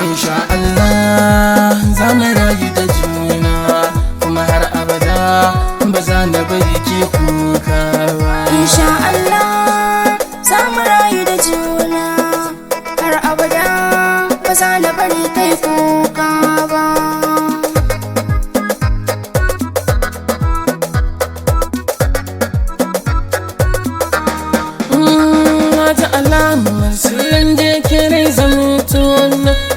Insha Allah za mu rayu da juna kuma har abada ba za na bari ke kuka ba. Insha Allah za mu rayu da juna har abada ba za na bari kai kuka ba. Wata alamar sirrin da ke rai zamto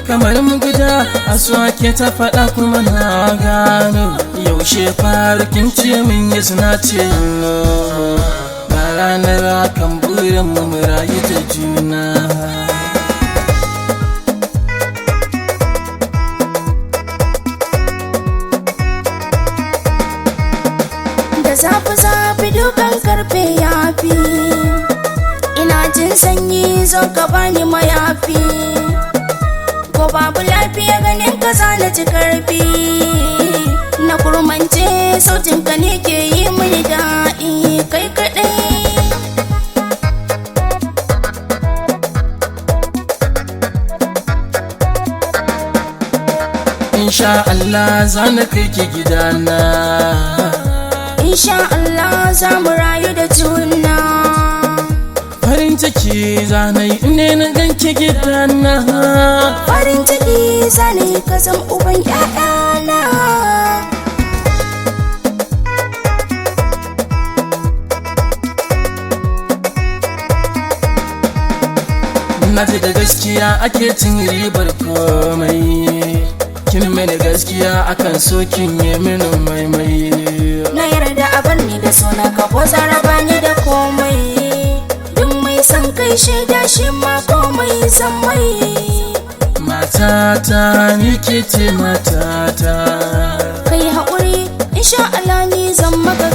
kamar muguda a ke ta faɗa kuma na gano yaushe farkin ce min ya suna ce ba ranar kan burin mu rayu da juna. Da zafi dukan karfe ya fi, ina jin sanyi zo ka bani mayafi, ko babu lafiya ganin ka zana ji karfi, na kurmance sautin ka ne ke yi mini daɗi kai kaɗai. Insha Allah za na kai ki gidana. Insha Allah za mu rayu da juna. Farin ciki zanai ne na ganke gidana. Farin ciki zanai ka zam uban ƴaƴana. Na ji da gaskiya ake cin ribar komai, kin mini gaskiya akan so kin yi mini maimai. Na yarda a bar ni da suna ka ko zaraba ni da komai, duk mai son kai shaida shi ma komai san mai. Matata ni ke ce matata, Kai haƙuri insha Allah ni zan maka